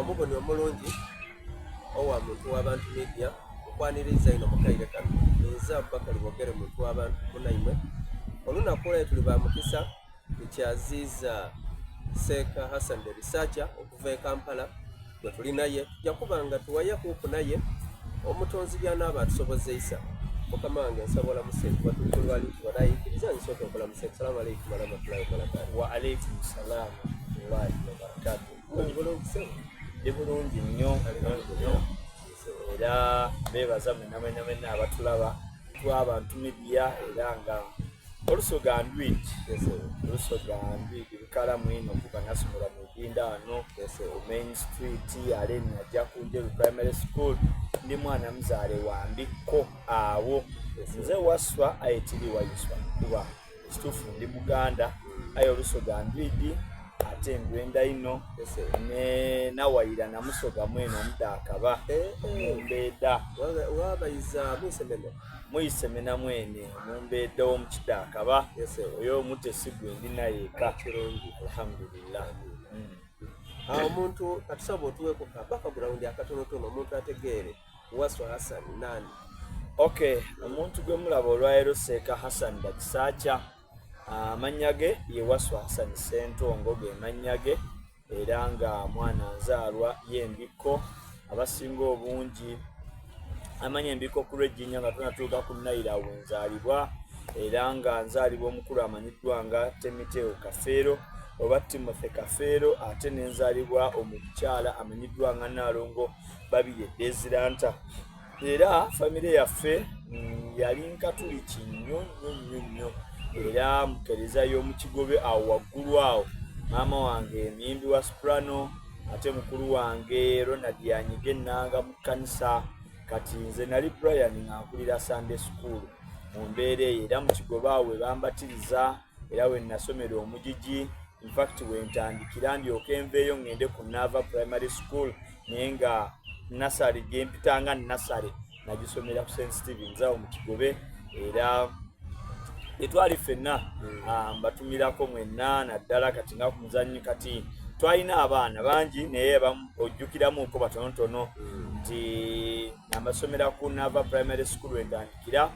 omuboni omulungi owa muntu w'abantu media okwaniriza ino mukaire kano nze Abubakar Bogere muntu w'abantu munaimwe olunaku olwo tuli ba mukisa ekyaziiza Seeka Hassan the researcher okuva e Kampala gwe tuli naye tujja kuba nga tuwaya kuuku naye omutonzi byanaaba atusobozeisa mukama wange nsabola museeku batulwali tubalayikiriza nsooka okola museeku salaamu alaikum warahmatullahi wabarakatuh. Wa alaikum salaam warahmatullahi wabarakatuh. Ndi bulungi nnyo era beebaza mwenna abatulaba tw'abantu media era nga olusoga ndwigi lukalamu ino kuba nasomera mu Idinda wano Main Street ale najja ku Njeru Primary School ndi mwana muzaale wa Mbikko awo nze waswa ayitibwa Yuswa kuba ekituufu ndi Buganda ayo olusoga ndwigi ate ngwenda ino ne nawayira namusoga mweno omudakaba mumbeeda wabayiza muyisemena mwene mumbeeda omukidakaba oyo omutesi gwe ndi naye eka alhamdulillah. Omuntu atusaba otuweeko ka background akatonotono omuntu ategeere Waswa Hassan nani? Okay, omuntu gwe mulaba olwaleero Seeka Hassan the researcher amannya ge ye Waswa Hassan Ssentongo ge mannya ge era nga mwana nzaalwa y'Embikko abasinga obungi amanya Embikko ku Lwejjinya nga tunatuuka ku Naira wenzaalibwa era nga nzaalibwa omukulu amanyiddwa nga Temiteo Kafeero oba Timothy Kafeero ate nenzaalibwa omukyala amanyiddwa nga Nalongo Babirye Desiranta era famire yaffe yali nkatuliki nnyo era mukereza y'omu Kigobe awo waggulu awo maama wange emiyimbi wa soprano ate mukulu wange Ronald yanyiga ennanga mu kkanisa kati nze nali Brian ngankulira Sunday school mu mbeera eyo era mu Kigobe awo bambatiriza era we nasomera omugigi in fact we ntandikira ndyoka enveeyo ngende ku Nava Primary School naye nga nasale gyempitanga nasale nagisomera ku St. Stephen's awo mu Kigobe era etwali ffenna mbatumirako mwenna naddala kati nga ku muzannyi kati twalina abaana bangi naye ojjukiramuko batonotono nti namasomera ku Nava Primary School wentandikira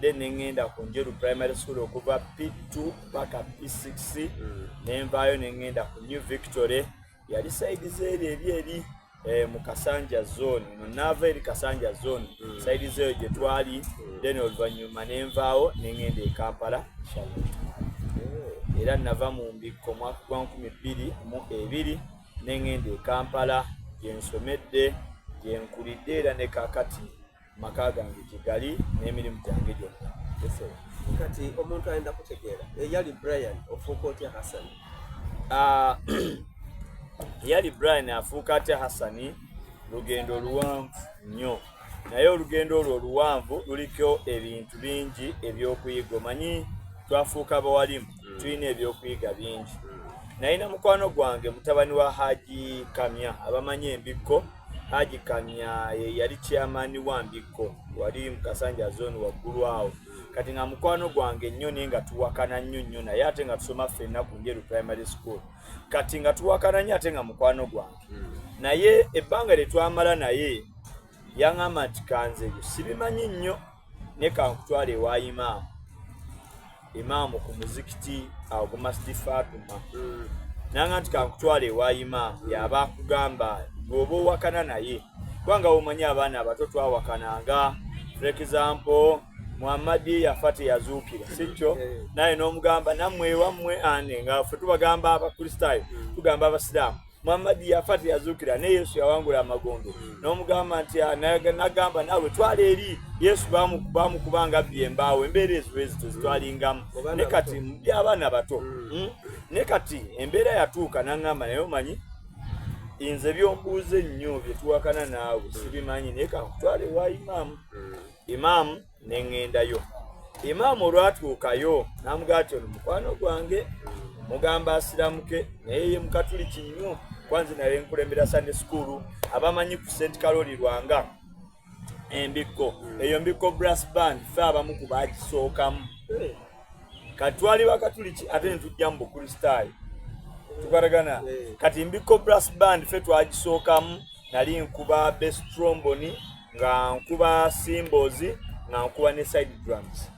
then nengenda ku Njeru Primary School okuva P2 paka P6 nenvaayo nengenda ku New Victory yali side zeeri eri mu Kasanja zone no Nava eri Kasanja zone side zeeyo gye twali then oluvannyuma nenvaawo nengenda e Kampala era nava mu Mbikko mwaka gwa 2022 nengenda e Kampala gye nsomedde gye nkulidde era ne kaakati maka gange Kigali n'emirimu gyange gyonna. Kati omuntu ayenda kutegeera yali Brian ofuuka otya Hassan? Yali Brian afuuka atya Hassan lugendo luwanvu nnyo naye olugendo olwo oluwanvu luliko ebintu bingi ebyokuyiga omanyi twafuuka bawalimu tulina ebyokuyiga bingi nalina mukwano gwange mutabani wa Haji Kamya abamanyi Embikko Haji Kamya yali chairman wa Mbikko wali mu Kasanja zone waggulu awo kati nga mukwano gwange nnyo naye nga tuwakana nnyo naye ate nga tusoma ffenna ku Njeru Primary School kati nga tuwakana nnyo ate nga mukwano gwange naye ebbanga lye twamala naye yaŋŋamba nti kanze ebyo sibimanyi nnyo ne kankutwala ewa imaamu ku muzikiti awo ku Masjid Fatuma nanga nti kankutwala ewa imaamu yaba akugamba bw'oba owakana naye kubanga omanyi abaana abato twawakananga for example Muhammadi yafa teyazuukira sikyo naye n'omugamba nammwe ewammwe ane nga ffe tubagamba abakristaayo tugamba abasiraamu Muhammadi yafa teyazuukira ne Yesu yawangula amagombe n'omugamba nti nagamba naawe twala eri Yesu bamukubanga abbi embaawo embeera ezo tezitwalingamu ne kati muli abaana bato ne kati embeera yatuuka n'aŋŋamba naye omanyi nze byombuuza ennyo bye tuwakana naawe sibimanyi naye kankutwala ewa imaamu nengendayo imaamu olwatuukayo namugamba ti ono mukwano gwange mugamba asiramuke naye ye mukatuliki nnyo kwanze naye nkulembera Sunday school abamanyi ku St. Carol Lwanga Embikko eyo Mbikko brass band ffe abamu ku baagisookamu kati twali bakatuliki ate ne tujja mu bukristaayo tukwatagana kati mbiko brass band fe twagisookamu nali nkuba bass trombone nga nkuba cymbals nga nkuba ne side drums